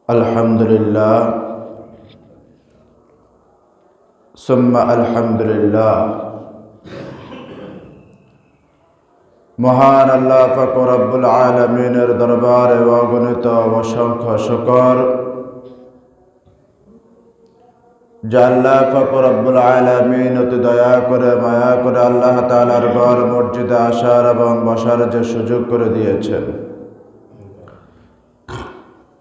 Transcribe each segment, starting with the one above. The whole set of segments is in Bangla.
আলহামদুলিল্লাহ সুম্মা আলহামদুলিল্লাহ। মহান আল্লাহ পাক রব্বুল আলামিনের দরবারে অগণিত অসংখ্য শুকর যে আল্লাহ পাক রব্বুল আলামিন অতি দয়া করে মায়া করে আল্লাহ তাআলার ঘর মসজিদে আসার এবং বসার যে সুযোগ করে দিয়েছেন,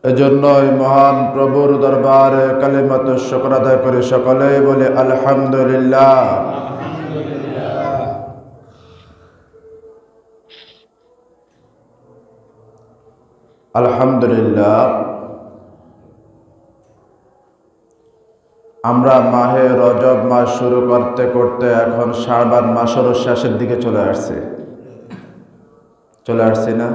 এজন্য এই মহান প্রভুর দরবারে কালিমাত শুকর আদায় করে সকলেই বলে আলহামদুলিল্লাহ। আলহামদুলিল্লাহ। আমরা মাহে রজব মাস শুরু করতে করতে এখন শাবান মাসেরও শেষের দিকে চলে আসছি না?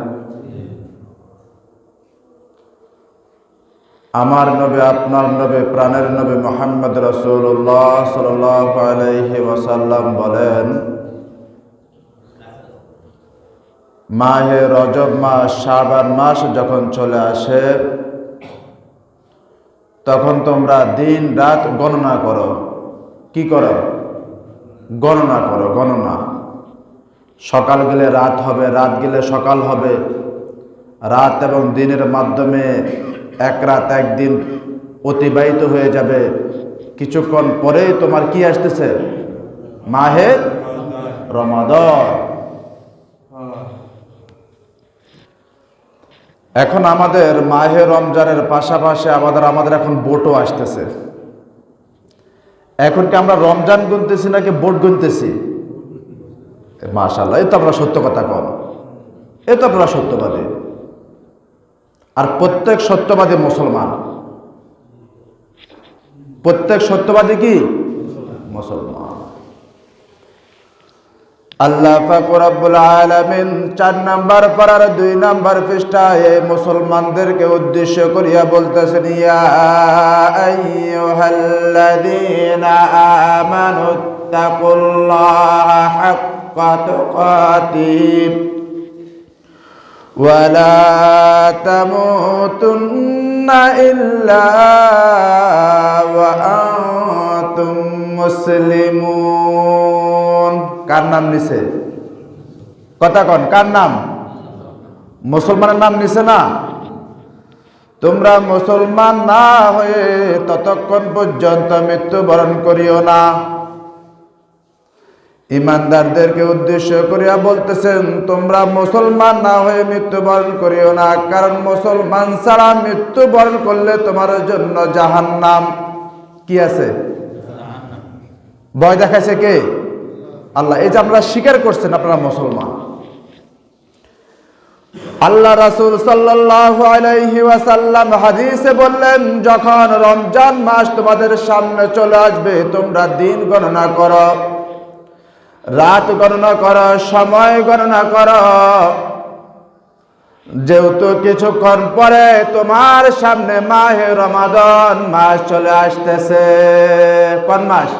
আমার নবী, আপনার নবী, প্রাণের নবী মুহাম্মদ রাসূলুল্লাহ সাল্লাল্লাহু আলাইহি ওয়াসাল্লাম বলেন, মাহে রজব মাস শাবান মাস যখন চলে আসে তখন তোমরা দিন রাত গণনা করো। কি করো? গণনা করো। গণনা। সকাল গেলে রাত হবে, রাত গেলে সকাল হবে। রাত এবং দিনের মাধ্যমে এক রাত একদিন অতিবাহিত হয়ে যাবে। কিছুক্ষণ পরেই তোমার কি আসতেছে? মাহে রমাদান। এখন আমাদের মাহে রমজানের পাশাপাশি আমাদের এখন বোটও আসতেছে। এখন কি আমরা রমজান গুনতেছি নাকি বোট গুনতেছি? মাশাআল্লাহ, এই তো আপনারা সত্য কথা কন, এই তো আপনারা সত্যবাদী। আর প্রত্যেক সত্যবাদী মুসলমান। প্রত্যেক সত্যবাদী কি? মুসলমান। আল্লাহ পাক রব্বুল আলামিন 4 নাম্বার পারার 2 নাম্বার পৃষ্ঠায় এই মুসলমানদেরকে উদ্দেশ্য করিয়া বলতেছেন, ইয়া আইয়ুহাল্লাযীনা আমানুত্তাকুল্লাহা হাক্কা তুকাতিহি ওয়া লা তামুতুন্না ইল্লা ওয়া আনতুম মুসলিমুন। কার নাম নিছে? কথা কন, কার নাম? মুসলমানের নাম নিছে না? তোমরা মুসলমান না হয়ে ততক্ষণ পর্যন্ত মৃত্যুবরণ করিও না। ইমানদারদেরকে উদ্দেশ্য করিয়া বলতেছেন, তোমরা মুসলমান না হয়ে মৃত্যুবরণ করিও না, কারণ মুসলমান ছাড়া মৃত্যুবরণ করলে তোমার জন্য জাহান্নাম। কি আছে? ভয় দেখাইছে কে? আল্লাহ। এই যে আপনারা স্বীকার করছেন আপনারা মুসলমান। আল্লাহ রাসূল সাল্লাল্লাহু আলাইহি ওয়াসাল্লাম হাদিসে বললেন, যখন রমজান মাস তোমাদের সামনে চলে আসবে তোমরা দিন গণনা করো, রাত গণনা করো, সময় গণনা করো। যেহেতু কিছুক্ষণ পরে তোমার সামনে মাহে রমাদান মাস চলে আসতেছে। কোন মাস?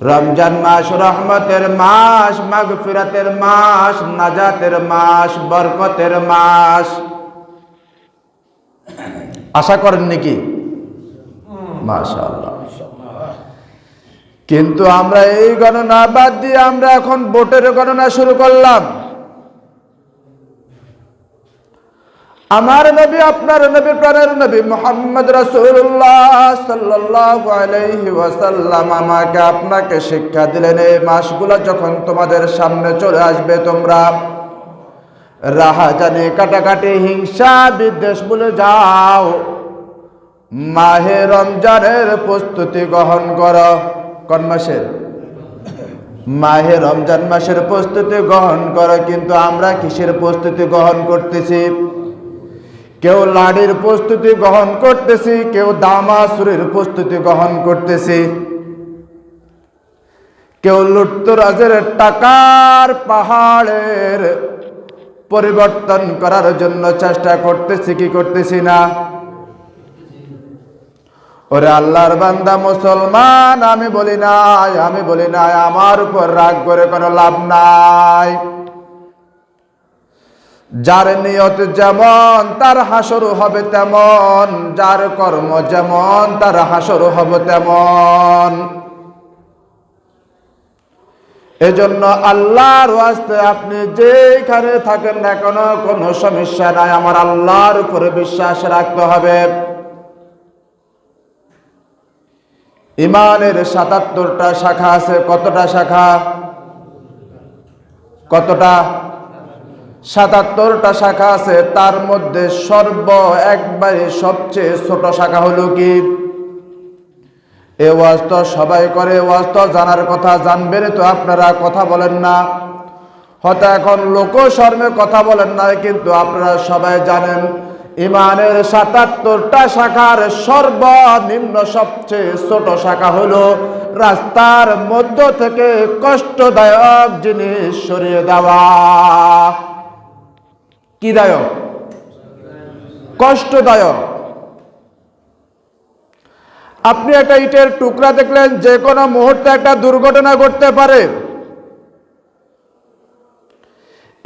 রমজান মাস রহমতের মাস, মাগফিরাতের মাস, নাজাতের মাস, বরকতের মাস। আশা করেন নাকি? মাশাআল্লাহ। কিন্তু আমরা এই গণনা বাদ দিয়ে আমরা এখন বোটের গণনা শুরু করলাম। আমার নবী, আপনার নবী, প্রাণের নবী মুহাম্মদ রাসূলুল্লাহ সাল্লাল্লাহু আলাইহি ওয়াসাল্লাম আমাকে আপনাকে শিক্ষা দিলেন, এই মাসগুলো যখন তোমাদের সামনে চলে আসবে তোমরা রাহাজানি, কাটাকাটি, হিংসা, বিদ্বেষ ভুলে যাও। মাহে রমজানের প্রস্তুতি গ্রহণ করো। কোন মাসের? মাহে রমজান মাসের প্রস্তুতি গ্রহণ করো। কিন্তু আমরা কিসের প্রস্তুতি গ্রহণ করতেছি? কেউ লাড়ির প্রস্তুতি গ্রহণ করতেছি, কেউ দামাসুরের প্রস্তুতি গ্রহণ করতেছি, কেউ লুটতরাজের টাকার পাহাড়ের পরিবর্তন করার জন্য চেষ্টা করতেছি। কি করতেছি না? ওরে আল্লাহর বান্দা মুসলমান, আমি বলি নাই আমার উপর রাগ করে কোনো লাভ নাই। যার নিয়ত যেমন তার হাসর হবে তেমন, যার কর্ম যেমন তার হাসর হবে তেমন। এজন্য আল্লাহর ওয়াস্তে আপনি যেখানে থাকেন না কেন কোনো সমস্যা নাই, আমার আল্লাহর উপরে বিশ্বাস রাখতে হবে। ইমানের ৭৭টা শাখা আছে। কতটা শাখা? কতটা? ৭৭টা শাখা আছে। তার মধ্যে একবারে সবচেয়ে ছোট শাখা হলো কি? এ ওয়াজ তো সবাই করে, ওয়াজ তো জানার কথা, জানবেন তো আপনারা, কথা বলেন না। হয়তো এখন লোকশর্মে কথা বলেন না, কিন্তু আপনারা সবাই জানেন ইমানের ৭৭টা শাখার সর্বনিম্ন সবচেয়ে ছোট শাখা হলো রাস্তার মধ্য থেকে কষ্টদায়ক জিনিস সরিয়ে দেওয়া। কি দায়ক? কষ্টদায়ক। আপনি একটা ইটের টুকরা দেখলেন, যে কোনো মুহূর্তে একটা দুর্ঘটনা ঘটতে পারে।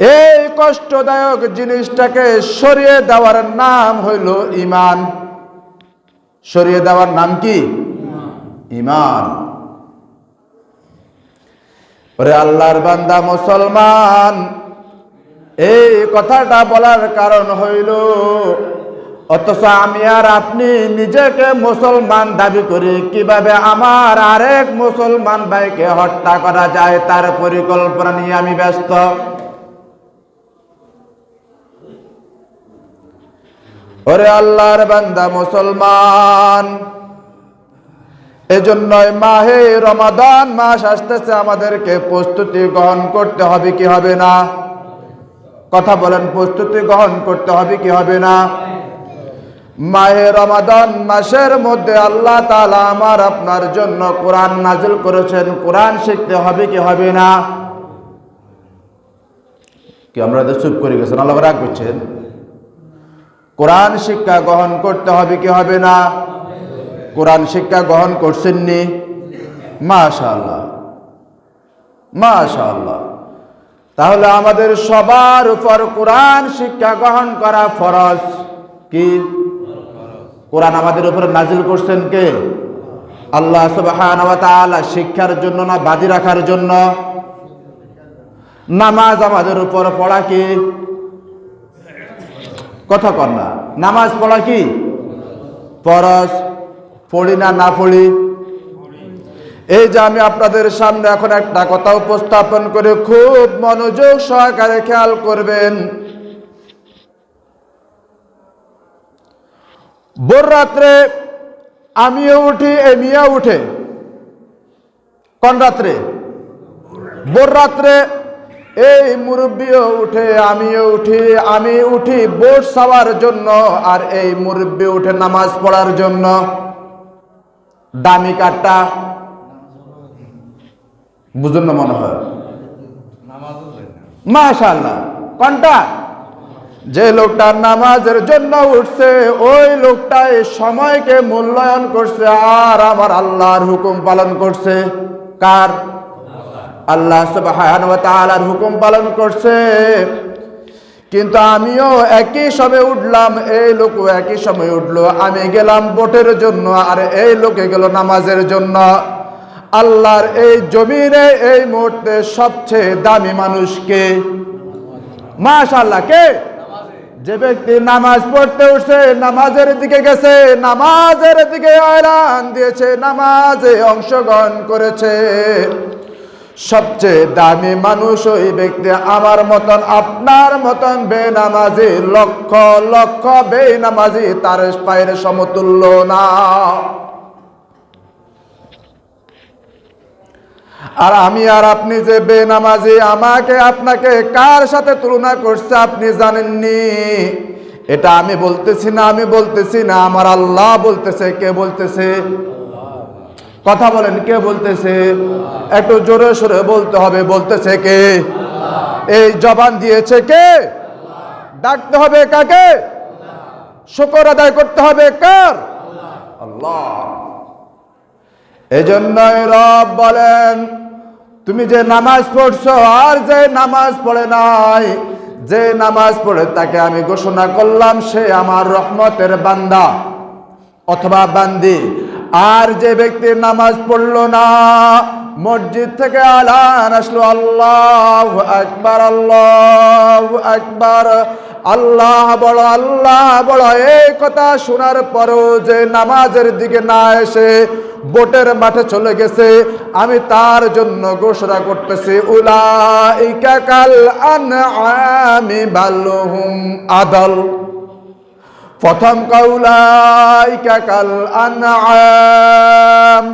এই কষ্টদায়ক জিনিসটাকে সরিয়ে দেওয়ার নাম হইল ঈমান। সরিয়ে দেওয়ার নাম কি? ঈমান। ওরে আল্লাহর বান্দা মুসলমান, এই কথাটা বলার কারণ হইল, অথচ আমি আর আপনি নিজেকে মুসলমান দাবি করি, কিভাবে আমার আরেক মুসলমান ভাইকে হত্যা করা যায় তার পরিকল্পনা নিয়ে আমি ব্যস্ত। ওরে আল্লাহর বান্দা মুসলমান, এজন্যই মাহে রমাদান মাস আসতেছে, আমাদেরকে প্রস্তুতি গ্রহণ করতে হবে কি হবে না? কথা বলেন, প্রস্তুতি গ্রহণ করতে হবে কি হবে না? মাহে রমাদান মাসের মধ্যে আল্লাহ তাআলা আমার আপনার জন্য কোরআন নাযিল করেছেন। কোরআন শিখতে হবে কি হবে না? কি আমরা চুপ করে গেছেন? আল্লাহ রাগ করছেন? কোরআন শিক্ষা গ্রহণ করতে হবে কি হবে না? কোরআন শিক্ষা গ্রহণ করছেননি? মাশাআল্লাহ, মাশাআল্লাহ। তাহলে আমাদের সবার উপর কোরআন শিক্ষা গ্রহণ করা ফরজ। কি? কোরআন আমাদের উপর নাজিল করছেন কে? আল্লাহ সুবহানাহু ওয়া তাআলা। শিক্ষার জন্য না বাজি রাখার জন্য? নামাজ আমাদের উপর পড়া কি? কথা কর না। নামাজ পড়া কি ফরজ? পড়ি না না পড়ি? এই যে আমি আপনাদের সামনে এখন একটা কথা উপস্থাপন করে খুব মনোযোগ সহকারে খেয়াল করবেন। ভোর রাত্রে আমিও উঠি, এমিও উঠে। কোন রাত্রে? ভোর রাত্রে। এই মুরব্বিও উঠে, আমিও উঠি। আমি উঠি বোট সাওয়ার জন্য, আর এই মুরব্বি উঠে নামাজ পড়ার জন্য। দামি কাঠটা বুঝুন না মনে হয়? মাশাআল্লাহ। কোনটা? যে লোকটা নামাজের জন্য উঠছে, ওই লোকটা এই সময়কে মূল্যায়ন করছে আর আমার আল্লাহর হুকুম পালন করছে। কার? আল্লাহ সুবহানাহু ওয়া তাআলার হুকুম পালন করছে। কিন্তু আমিও একই সময় উঠলাম, এই লোকও একই সময় উঠলো। আমি গেলাম বোটের জন্য, আর এই লোকে গেল নামাজের জন্য। আল্লাহর এই জমিনে এই মুহূর্তে সবচেয়ে দামি মানুষকে? মাশাআল্লাহ। কে? যে ব্যক্তি নামাজ পড়তে উঠছে, নামাজের দিকে গেছে, নামাজের দিকে এলান দিয়েছে, নামাজে অংশগ্রহণ করেছে, সবচেয়ে দামি মানুষ ওই ব্যক্তি। আমার মতন আপনার মতন বেনামাজি লক্ষ লক্ষ বেনামাজি তার পায়ের সমতুল্য না। আর আমি আর আপনি যে বেনামাজি, আমাকে আপনাকে কার সাথে তুলনা করছে আপনি জানেননি। এটা আমি বলতেছি না, আমি বলতেছি না, আমার আল্লাহ বলতেছে। কে বলতেছে? কথা বলেন, কে বলতেছে? একটু জোরে সোরে বলতে হবে। বলতেছে কে? এই জবান দিয়েছে কে? ডাকতে হবে কাকে? শুকর আদায় করতে হবে কার? আল্লাহ। এজন্যই রব বলেন, তুমি যে নামাজ পড়ছো আর যে নামাজ পড়ে নাই, যে নামাজ পড়ে তাকে আমি ঘোষণা করলাম সে আমার রহমতের বান্দা অথবা বান্দি। আর যে ব্যক্তি নামাজ পড়লো না, মসজিদ থেকে আলান আসলো আল্লাহু আকবার, আল্লাহু আকবার, আল্লাহ বড়, আল্লাহ বড়, এই কথা শোনার পরও যে নামাজের দিকে না এসে ভোটের মাঠে চলে গেছে, আমি তার জন্য ঘোষণা করতেছি উলাইকা কাল আনআমি বাল হুম আদাল। প্রথম উলাইকা কাল আনআম,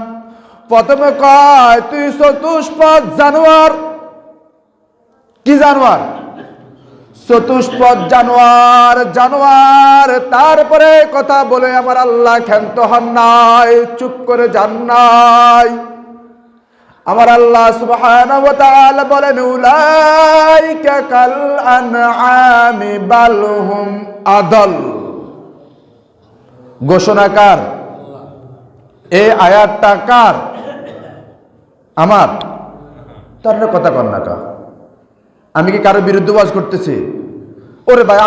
প্রথমে কয় তুই চতুষ্পদ জানোয়ার। কি জানোয়ার? চতুষ্পদ জানোয়ার, জানোয়ার। তারপরে কথা বলে আমার আল্লাহ ক্ষান্ত হন নাই, চুপ করে যান নাই। আমার আল্লাহ সুবহানাহু ওয়া তাআলা বলেন উলাইকা কাল আনআমি বাল হুম আদাল। ঘোষণা কার? এই আয়াতটা কার? আমার। তার কথা কর না কা, আমি কি কারো বিরুদ্ধে ওয়াজ করতেছি? ওরে ভাই,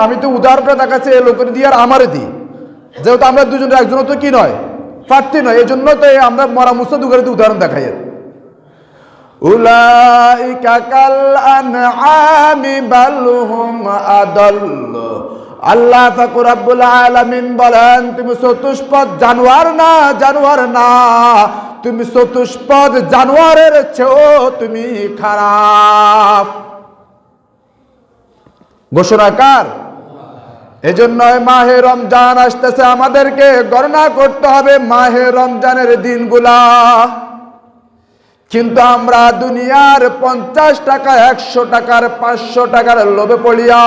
আমি তো উদাহরণটা দেখাচ্ছি এই লোকের দিয়ে আর আমারে দিই, যেহেতু আমরা দুজনের একজন তো কি নয়, প্রার্থী নয়, এই জন্য তো আমরা মরা মুস্তাদ উদাহরণ দেখাই। উলাইকা কাল আনআমি বাল হুম আদাল। আল্লাহ পাক রব্বুল আলামিন বলেন তুমি চতুষ্পদ জানোয়ার না, জানোয়ার না, তুমি চতুষ্পদ জানোয়ারের চেয়েও তুমি খারাপ। ঘোষণা কার? এজন্য মাহে রমজান আসতেছে, আমাদেরকে গণনা করতে হবে মাহে রমজানের দিনগুলা। কিন্তু আমরা দুনিয়ার 50 টাকা, 100 টাকার, 500 টাকার লোভে পড়িয়া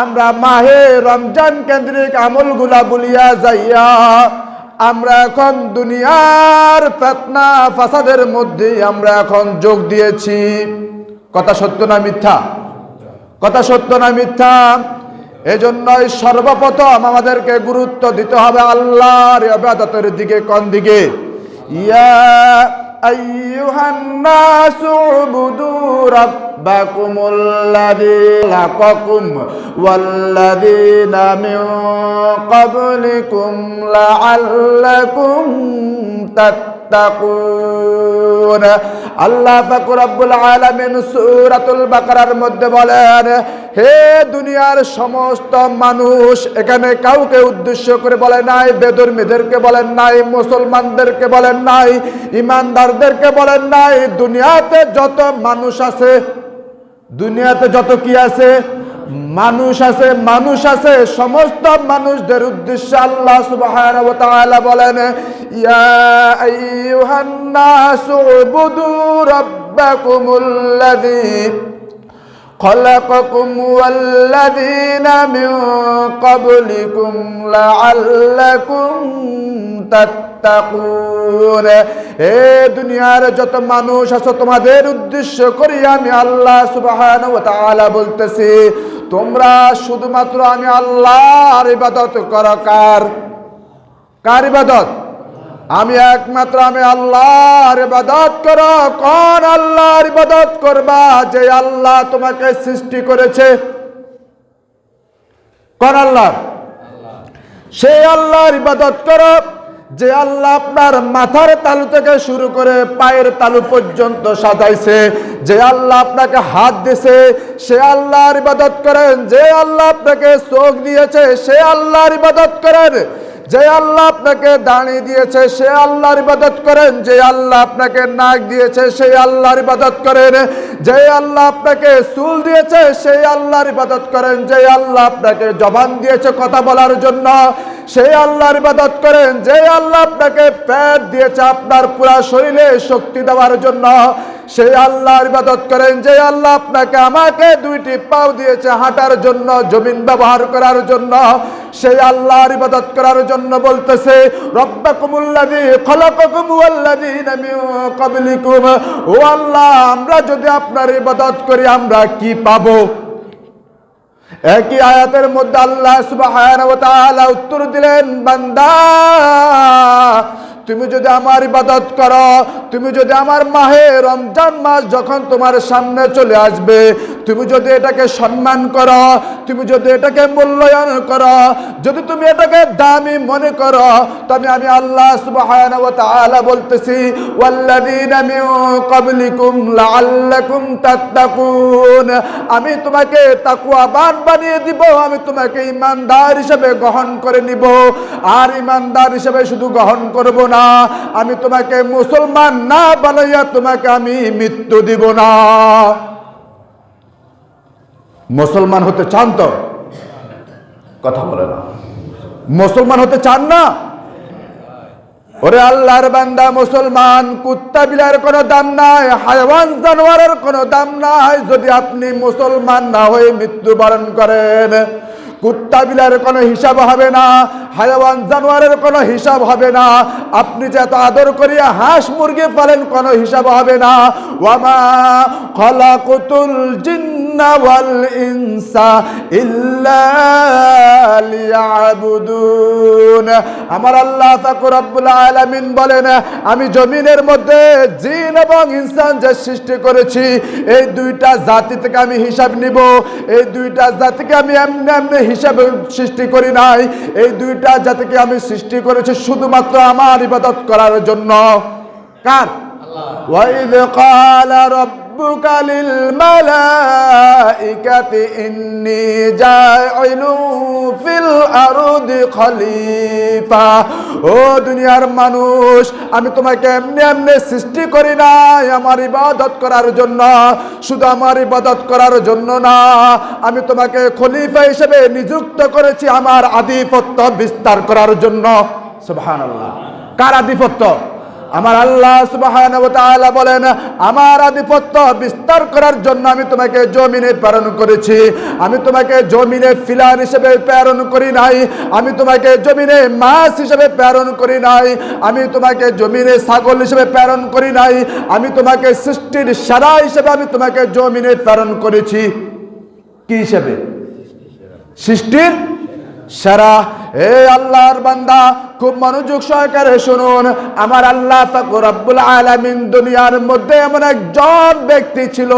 আমরা মাহে রমজান কেন্দ্রিক আমলগুলা বলিয়া যাইয়া আমরা এখন দুনিয়ার ফিতনা ফাসাদের মধ্যে আমরা এখন যোগ দিয়েছি। কথা সত্য না মিথ্যা? কথা সত্য না মিথ্যা? এজন্যই সর্বপ্রথম আমাদেরকে গুরুত্ব দিতে হবে আল্লাহর ইবাদতের দিকে। কোন দিকে? ইয়া আইয়ুহান নাসু উবুদু রাব্বাকুমুল্লাযী খালাকাকুম ওয়াল্লাযীনা মিন ক্বাবলিকুম লাআল্লাকুম তাত্তাকুন। আল্লাহ পাক রব্বুল আলামিন সূরাতুল বাকারার মধ্যে বলেন, হে দুনিয়ার সমস্ত মানুষ, এখানে কাউকে উদ্দেশ্য করে বলে নাই, বেদর্মীদেরকে বলেন নাই, মুসলমানদেরকে বলেন নাই, ইমানদারদেরকে বলেন নাই, দুনিয়াতে যত মানুষ আছে, দুনিয়াতে যত কি আছে, মানুষ আছে, মানুষ আছে, সমস্ত মানুষদের উদ্দেশ্যে আল্লাহ সুবহানাহু ওয়া তাআলা বলেন ইয়া আইয়ুহান নাসু উবুদু রাব্বাকুমুল্লাযী খালাকাকুম ওয়াল্লাযীনা মিন ক্বাবলিকুম লাআল্লাকুম তাত্তাকুন। হে দুনিয়ার যত মানুষ আছো, তোমাদের উদ্দেশ্য করি আমি আল্লাহ সুবহানাহু ওয়া তাআলা বলতেছি, তোমরা শুধুমাত্র আমি আল্লাহর ইবাদত করো। কার? কার ইবাদত? আমি একমাত্র আমি আল্লাহর ইবাদত করো। কোন আল্লাহর ইবাদত করবা? যে আল্লাহ তোমাকে সৃষ্টি করেছে। কোন আল্লাহ? সেই আল্লাহর ইবাদত করো যে আল্লাহ আপনার মাথার তালু থেকে শুরু করে পায়ের তালু পর্যন্ত সাজাইছে, যে আল্লাহ আপনাকে হাত দিয়েছে সে আল্লাহর ইবাদত করেন। যে আল্লাহ আপনাকে চোখ দিয়েছে সে আল্লাহর ইবাদত করেন। যে আল্লাহ আপনাকে দাড়ি দিয়েছে সে আল্লাহর ইবাদত করেন। যে আল্লাহ আপনাকে নাক দিয়েছে সেই আল্লাহর ইবাদত করেন। যে আল্লাহ আপনাকে চুল দিয়েছে সেই আল্লাহর ইবাদত করেন। যে আল্লাহ আপনাকে জবান দিয়েছে কথা বলার জন্য সেই আল্লাহর ইবাদত করেন। যে আল্লাহ আপনাকে পেট দিয়েছে আপনার পুরা শরীরে শক্তি দেওয়ার জন্য সেই আল্লাহর ইবাদত করেন। যে আল্লাহ আপনাকে আমাকে দুইটি পাও দিয়েছে হাঁটার জন্য, জমিন ব্যবহার করার জন্য, সেই আল্লাহর ইবাদত করার জন্য বলতেছে রব্বাকুমুল্লাযী খালাকাকুম ওয়াল্লাযীনা মিন ক্বাবলিকুম। ও আল্লাহ, আমরা যদি আপনার ইবাদত করি আমরা কি পাবো? একই আয়াতের মধ্যে আল্লাহ সুবহানাহু ওয়া তাআলা উত্তর দিলেন, বান্দা তুমি যদি আমার ইবাদত করো, তুমি যদি আমার মাহে রমজান মাস যখন তোমার সামনে চলে আসবে তুমি যদি এটাকে সম্মান করো, তুমি যদি এটাকে মূল্যায়ন করো, যদি তুমি এটাকে দামি মনে করো, তবে আমি আল্লাহ সুবহানাহু ওয়া তাআলা বলতেছি ওয়াল্লাযীনা মিন ক্বাবলিকুম লাআল্লাকুম তাত্তাকুন, আমি তোমাকে তাকওয়াবান বানিয়ে দিব, আমি তোমাকে ঈমানদার হিসেবে গ্রহণ করে নিব। আর ঈমানদার হিসেবে শুধু গ্রহণ করব না, আমি তোমাকে মুসলমান না বানাইয়া তোমাকে আমি মৃত্যু দিব না। মুসলমান হতে চান তো? কথা বলে না। মুসলমান হতে চান না? ওরে আল্লাহর বান্দা, মুসলমান কুত্তা বিলার কোনো দাম নাই, হায়াওয়ান জানোয়ারের কোনো দাম নাই যদি আপনি মুসলমান না হয়ে মৃত্যুবরণ করেন। কুত্তা বিলার কোনো হিসাব হবে না, হায়াওয়ান জানোয়ারের কোনো হিসাব হবে না। আপনি যে এত আদর করিয়া হাঁস মুরগি পালেন, কোনো হিসাব হবে না। ওয়ামা খালাকুতুল জিন্না ওয়াল ইনসা ইল্লা লিয়াবুদুন। আমার আল্লাহ পাক রব্বুল আলামিন বলেন, আমি জমিনের মধ্যে জিন এবং ইনসান যে সৃষ্টি করেছি, এই দুইটা জাতি থেকে আমি হিসাব নিব। এই দুইটা জাতিকে আমি এমনি এমনি হিসাবে সৃষ্টি করি নাই। এই দুইটা জাতিকে আমি সৃষ্টি করেছি শুধুমাত্র আমার ইবাদত করার জন্য। কার? আল্লাহ। ওয়াইদ ক্বালা রাব্বুকা লিল মালাইকাতি ইন্নী জাইলুন ফিল আরদি খলিফা। ও দুনিয়ার মানুষ, আমি তোমাকে এমনি এমনি সৃষ্টি করি নাই আমার ইবাদত করার জন্য, শুধু আমার ইবাদত করার জন্য না, আমি তোমাকে খলিফা হিসেবে নিযুক্ত করেছি আমার আধিপত্য বিস্তার করার জন্য। সুবহানাল্লাহ। কার আধিপত্য? আমার আল্লাহ সুবহানাহু ওয়া তাআলা বলেন, আমার আধিপত্য বিস্তার করার জন্য আমি তোমাকে জমিনে প্রেরণ করেছি। আমি তোমাকে জমিনে ফিলার হিসেবে প্রেরণ করি নাই, আমি তোমাকে জমিনে মাছ হিসেবে প্রেরণ করি নাই, আমি তোমাকে জমিনে ছাগল হিসেবে প্রেরণ করি নাই, আমি তোমাকে সৃষ্টির সেরা হিসেবে আমি তোমাকে জমিনে প্রেরণ করেছি। কি হিসেবে? সৃষ্টির সেরা। হে আল্লাহর বান্দা, খুব মনোযোগ সহকারে শুনুন। আমার আল্লাহ পাক রব্বুল আলামিন দুনিয়ার মধ্যে এমন একজন ব্যক্তি ছিল,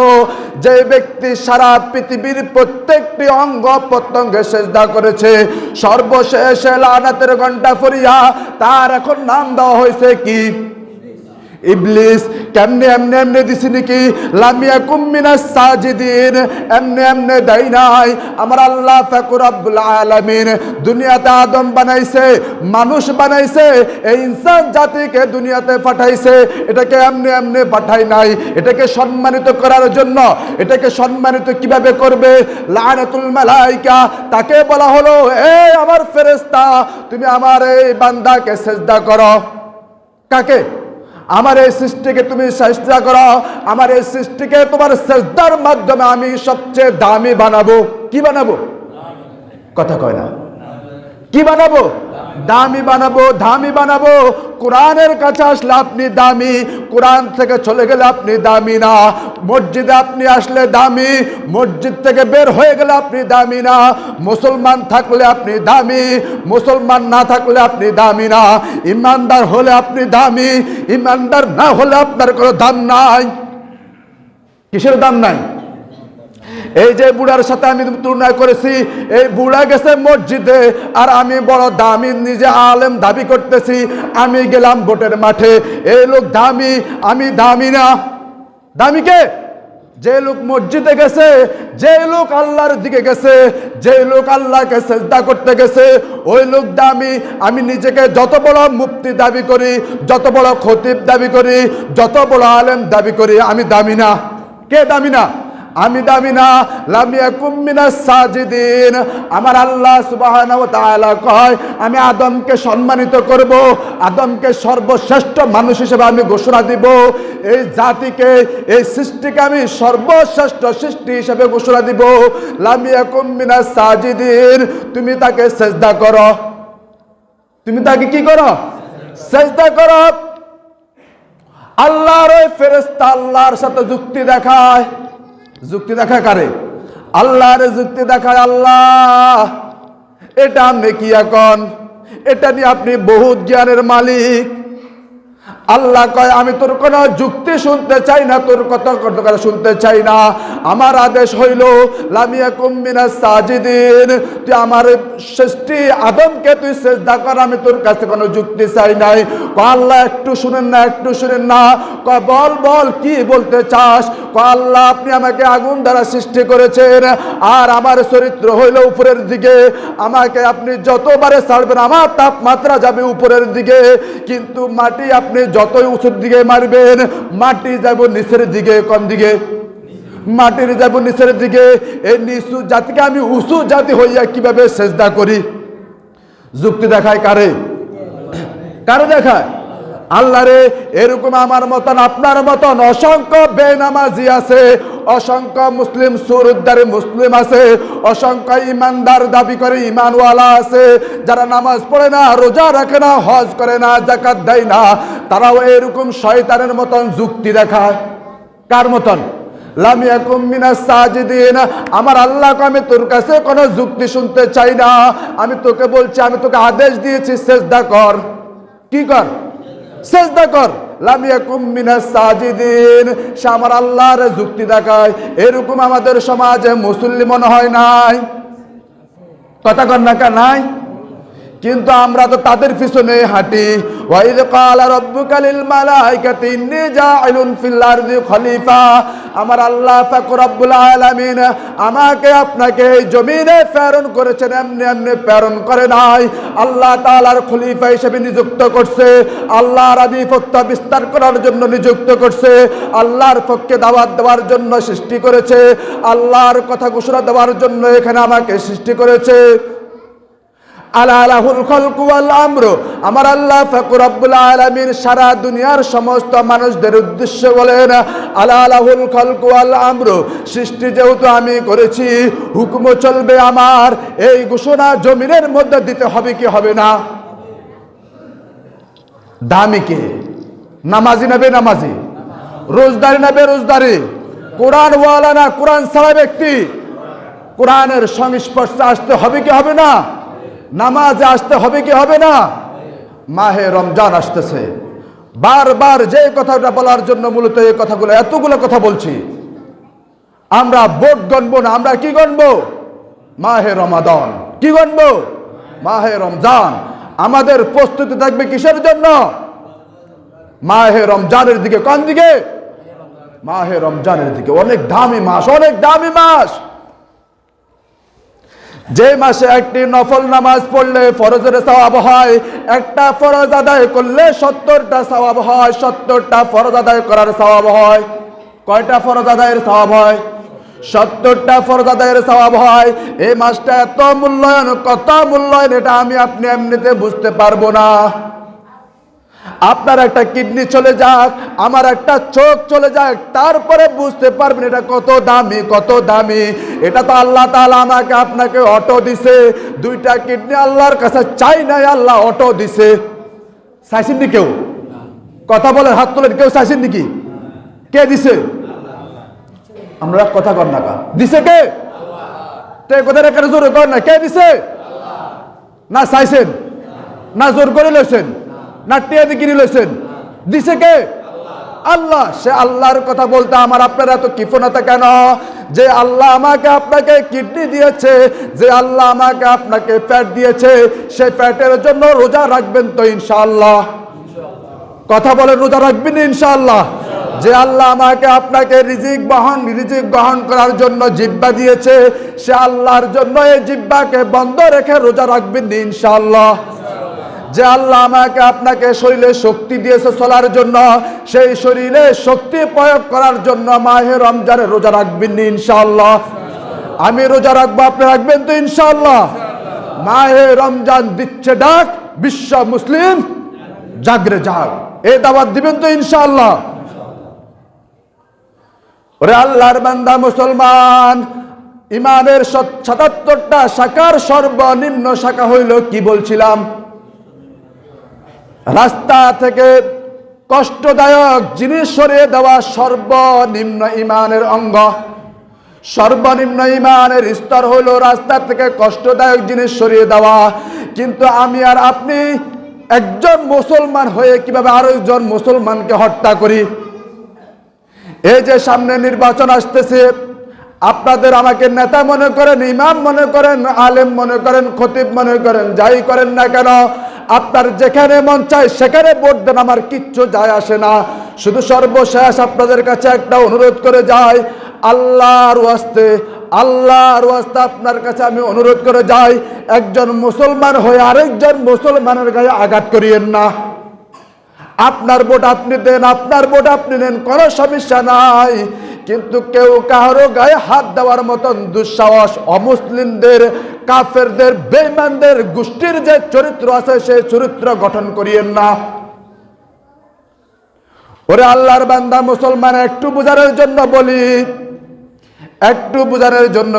যে ব্যক্তি সারা পৃথিবীর প্রত্যেকটি অঙ্গ প্রত্যঙ্গে সিজদা করেছে। সর্বশেষ লানাতের ঘণ্টা ফুরিয়া তার এখন নাম দেওয়া হয়েছে কি? ইবলিস। কেমনে এমনি এমনি দিছি নাকি? লাম ইয়াকুম মিনাস সাজিদিন। এমনি এমনি দেয় নাই। আমার আল্লাহ পাক রব্বুল আলামিন দুনিয়াতে আদম বানাইছে, মানুষ বানাইছে, এই ইনসান জাতিকে দুনিয়াতে পাঠাইছে। এটাকে এমনি এমনি পাঠাই নাই, এটাকে সম্মানিত করার জন্য। এটাকে সম্মানিত কিভাবে করবে? লানাতুল মালাইকা। তাকে বলা হলো, এই আমার ফেরেশতা, তুমি আমার এই বান্দাকে সিজদা করো। কাকে? আমার এই সৃষ্টিকে তুমি সিজদা করো। আমার এই সৃষ্টিকে তোমার সিজদার মাধ্যমে আমি সবচেয়ে দামি বানাবো। কি বানাবো? কথা কয় না। কি বানাবো? দামি বানাবো, দামি বানাবো। কোরআনের কাছে আসলে আপনি দামি, কোরআন থেকে চলে গেলে আপনি দামি না। মসজিদে আপনি আসলে দামি, মসজিদ থেকে বের হয়ে গেলে আপনি দামি না। মুসলমান থাকলে আপনি দামি, মুসলমান না থাকলে আপনি দামি না। ইমানদার হলে আপনি দামি, ইমানদার না হলে আপনার কোনো দাম নাই। কিসের দাম নাই? এই যে বুড়ার সাথে আমি তুলনা করেছি, এই বুড়া গেছে মসজিদে আর আমি বড় দামি, নিজে আলেম দাবি করতেছি। আমি গেলাম ভোটের মাঠে, এই লোক দামি, আমি দামি না। দামি কে? যে লোক মসজিদে গেছে, যে লোক আল্লাহর দিকে গেছে, যে লোক আল্লাহকে সিজদা করতে গেছে, ওই লোক দামি। আমি নিজেকে যত বড় মুফতি দাবি করি, যত বড় খতিব দাবি করি, যত বড় আলেম দাবি করি, আমি দামি না। কে দামি না? আমি দামি না। লাম ইয়াকুম মিনাস সাজিদিন। আমার আল্লাহ সুবহানাহু ওয়া তাআলা কয়, আমি আদমকে সম্মানিত করব, আদমকে সর্বশ্রেষ্ঠ মানুষ হিসেবে আমি ঘোষণা দিব। এই জাতিকে, এই সৃষ্টিকে আমি সর্বশ্রেষ্ঠ সৃষ্টি হিসেবে ঘোষণা দিব। লাম ইয়াকুম মিনাস সাজিদিন। তুমি তাকে সিজদা করো। তুমি তাকে কি করো? সিজদা করো। আল্লাহর ওই ফেরেশতা আল্লাহর সাথে যুক্তি দেখায়। যুক্তি দেখা কারে? আল্লাহর যুক্তি দেখায়। আল্লাহ, এটা আপনি কি এখন? এটা নিয়ে আপনি বহুত জ্ঞানের মালিক। আল্লাহ কয় আমি তোর কোনো যুক্তি শুনতে চাই না, তোর কথা শুনতে চাই না। আমার আদেশ হইল লামিয়াকুম মিনাস সাজিদিন, তুই আমার সৃষ্টি আদমকে তুই সিজদা কর, আমি তোর কাছে কোনো যুক্তি চাই নাই। কয় আল্লাহ একটু শুনেন না, একটু শুনেন না। কয় বল বল কি বলতে চাস? কয় আল্লাহ আপনি আমাকে আগুন দ্বারা সৃষ্টি করেছেন, আর আমার চরিত্র হইল উপরের দিকে, আমাকে আপনি যতবারে ছাড়বেন আমার তাপমাত্রা যাবে উপরের দিকে, কিন্তু মাটি আপনি যতই উঁচুর দিকে মারবেন মাটি যাব নিচের দিকে। কোন দিকে? মাটির যাব নিচের দিকে। এই নিচু জাতিকে আমি উঁচু জাতি হইয়া কিভাবে সেজদা করি? যুক্তি দেখায় কারে? কারে দেখায়? আল্লাহরে। এরকম আমার মতন আপনার মতন অসংখ্য বেনামাজি আছে, অসংখ্য মুসলিম সুরউদ্দারে মুসলিম আছে, অসংখ্য ইমানদার দাবি করে ইমানওয়ালা আছে, যারা নামাজ পড়ে না, রোজা রাখে না, হজ করে না, যাকাত দেয় না, তারাও এরকম শয়তানের মতন যুক্তি দেখায়। কার মতন? লামিয়াকুম মিনাস সাজিদিন। আমার আল্লাহকে আমি তোর কাছে কোনো যুক্তি শুনতে চাই না, আমি তোকে বলছি, আমি তোকে আদেশ দিয়েছি সেজদা কর। কি কর? সেজদা কর। লামিয়াকুম মিনাস সাজিদিন, সে আমার আল্লাহর যুক্তি দেখায়। এরকম আমাদের সমাজে মুসলিম মনে হয় নাই? কথা কর না কা? নাই। কিন্তু আমরা তো তাদের পিছনে হাঁটি। ওয়াইদ ক্বালা রাব্বুকা লিল মালাইকাতি ইন্নী জাইলুন ফিল আরদি খলিফা। আমার আল্লাহ পাক রব্বুল আলামিন আমাকে আপনাকে এই জমিনে প্রেরণ করেছেন, এমনি এমনি প্রেরণ করে নাই। আল্লাহ তাআলার খলিফা হিসেবে নিযুক্ত করছে, আল্লাহর আধিপত্য বিস্তার করার জন্য নিযুক্ত করছে, আল্লাহর পক্ষে দাওয়াত দেওয়ার জন্য সৃষ্টি করেছে, আল্লাহর কথা ঘোষণা দেওয়ার জন্য এখানে আমাকে সৃষ্টি করেছে। আলা লাহুল খালকু ওয়াল আমরু। আমার আল্লাহ পাক রব্বুল আলামিন সারা দুনিয়ার সমস্ত মানুষদের উদ্দেশ্যে বলেন আলা লাহুল খালকু ওয়াল আমরু। সৃষ্টি যেহেতু আমি করেছি, হুকুমও চলবে আমার। এই ঘোষণা জমিনের মধ্যে দিতে হবে কি হবে না? দামি কে? নামাজি না বেনামাজি? রোজদারি না বেরোজদারি? কোরআন ওয়ালা না কোরআন ছাড়া ব্যক্তি? কোরআনের সংস্পর্শে আসতে হবে কি হবে না? নামাজে আসতে হবে কি হবে না? মাহে রমজান আসতেছে, বারবার যে কথাটা বলার জন্য মূলত এই কথাগুলো, এতগুলো কথা বলছি। আমরা ভোট গণবো না, আমরা কি গণবো? মাহে রমাদান। কি গণবো? মাহে রমজান। আমাদের প্রস্তুতি থাকবে কিসের জন্য? মাহে রমজানের দিকে। কোন দিকে? মাহে রমজানের দিকে। অনেক দামি মাস, অনেক দামি মাস। যে মাসে একটি নফল নামাজ পড়লে ফরজের সওয়াব হয়, একটা ফরজ আদায় করলে 70টা সওয়াব হয়, 70টা ফরজ আদায় করার সওয়াব হয়। কয়টা ফরজ আদায়ের সওয়াব হয়? 70টা ফরজ আদায়ের সওয়াব হয়। এই মাসটা এত মূল্যায়ন, কত মূল্যায়ন, এটা আমি আপনি এমনিতে বুঝতে পারবো না। আপনার একটা কিডনি চলে যাক, আমার একটা চোখ চলে যাক, তারপরে বুঝতে পারবেন এটা কত দামি, কত দামি। এটা তো আল্লাহ তাআলা আমাকে আপনাকে অটো দিছে। দুইটা কিডনি আল্লাহর কাছে চাই নাই, আল্লাহ অটো দিছে। চাইছেন নি কেউ? কথা বলেন, হাত তোলেন। কেউ চাইছেন নাকি? কে দিছে? আমরা কথা কর না কা? দিছে কে? তে কথা রেখে জোরে কর না। কে দিছে? না চাইছেন, না জোর করে লইছেন, না টিয়াদি কিনে লইছেন? দিছে কে? আল্লাহ। সে আল্লাহর কথা বলতে আমার আপনার এত কিফনতা কেন? যে আল্লাহ আমাকে আপনাকে কিডনি দিয়েছে, যে আল্লাহ আমাকে আপনাকে পেট দিয়েছে, সেই পেটের জন্য রোজা রাখবেন তো ইনশাআল্লাহ? কথা বলেন, রোজা রাখবেন ইনশাআল্লাহ? যে আল্লাহ আমাকে আপনাকে রিজিক গ্রহণ করার জন্য জিহ্বা দিয়েছে, সে আল্লাহর জন্য এই জিহ্বাকে বন্ধ রেখে রোজা রাখবেন ইনশাআল্লাহ? যে আল্লাহ আমাকে আপনাকে শরীরে শক্তি দিয়েছে চলার জন্য, সেই শরীরে শক্তি প্রয়োগ করার জন্য মাহে রমজানে রোজা রাখবেন ইনশাআল্লাহ? আমি রোজা রাখবো, আপনি রাখবেন তো ইনশাআল্লাহ? মাহে রমজান দিচ্ছে ডাক, বিশ্ব মুসলিম জাগরে জাগ, এই দাওয়াত দিবেন তো ইনশাআল্লাহ? ওরে আল্লাহর বান্দা মুসলমান, ইমানের 77টা শাখার সর্বনিম্ন শাখা হইল কি বলছিলাম? রাস্তা থেকে কষ্টদায়ক জিনিস সরিয়ে দেওয়া সর্বনিম্ন ইমানের অঙ্গ। সর্বনিম্ন ইমানের স্তর হলো রাস্তা থেকে কষ্টদায়ক জিনিস সরিয়ে দেওয়া। কিন্তু আমি আর আপনি একজন মুসলমান হয়ে কিভাবে আরেকজন মুসলমানকে হত্যা করি। এই যে সামনে নির্বাচন আসতেছে, আপনাদের আমাকে নেতা মনে করেন, ইমাম মনে করেন, আলেম মনে করেন, খতিব মনে করেন, যাই করেন না কেন, আপনার যেখানে মন চায় সেখানে ভোট দেন, আমার কিচ্ছু যায় আসে না। শুধু সর্বশেষ আপনাদের কাছে একটা অনুরোধ করে যাই, আল্লাহর ওয়াস্তে আপনার কাছে আমি অনুরোধ করে যাই, একজন মুসলমান হয়ে আরেকজন মুসলমানের গায়ে আঘাত করিয়েন না। আপনার ভোট আপনি দেন, আপনার ভোট আপনি নেন, কোনো সমস্যা নাই, কিন্তু কেউ কারো গায়ে হাত দেওয়ার মতন দুঃসাহস অমুসলিমদের, কাফেরদের, বেঈমানদের গোষ্ঠীর যে চরিত্র আছে সেই চরিত্র গঠন করিয়েন না। ওরে আল্লাহর বান্দা মুসলমান, একটু বোঝানোর জন্য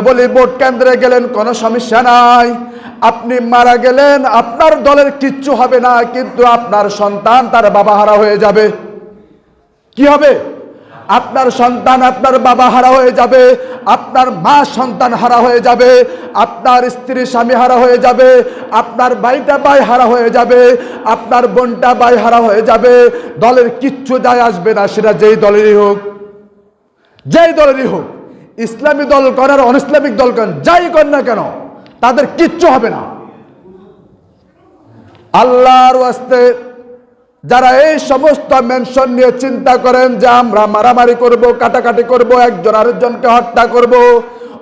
বলি, ভোট কেন্দ্রে গেলেন কোনো সমস্যা নাই, আপনি মারা গেলেন আপনার দলের কিচ্ছু হবে না, কিন্তু আপনার সন্তান তার বাবা হারা হয়ে যাবে। কি হবে? আপনার সন্তান আপনার বাবা হারা হয়ে যাবে, আপনার মা সন্তান হারা হয়ে যাবে, আপনার স্ত্রী স্বামী হারা হয়ে যাবে, আপনার ভাইটা ভাই হারা হয়ে যাবে, আপনার বোনটা ভাই হারা হয়ে যাবে। দলের কিচ্ছু যায় আসবে না, সেটা যেই দলেরই হোক, ইসলামী দল করেন, অন ইসলামিক দল করেন, যাই করেন না কেন, তাদের কিচ্ছু হবে না। আল্লাহর ওয়াস্তে যারা এই সমস্ত মেনশন নিয়ে চিন্তা করেন যে আমরা মারামারি করব, কাটাকাটি করব, একজন আরেকজনকে হত্যা করব,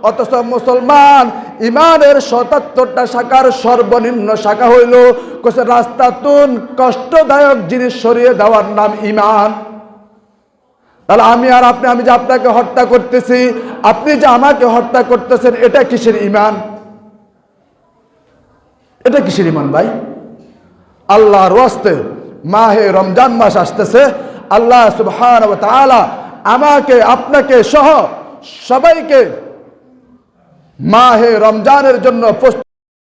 অথচ মুসলমান ইমানের ৭৭টা শাখার সর্বনিম্ন শাখা হইল রাস্তাতুন কষ্টদায়ক জিনিস সরিয়ে দেওয়ার নাম ইমান। তাহলে আমি যে আপনাকে হত্যা করতেছি, আপনি যে আমাকে হত্যা করতেছেন, এটা কিসের ইমান? এটা কিসের ইমান ভাই? আল্লাহর ওয়াস্তে মাহে রমজান মাস আসতেছে, আল্লাহ সুবহানাহু ওয়া তাআলা আমাকে আপনাকে সহ সবাইকে মাহে রমজানের জন্য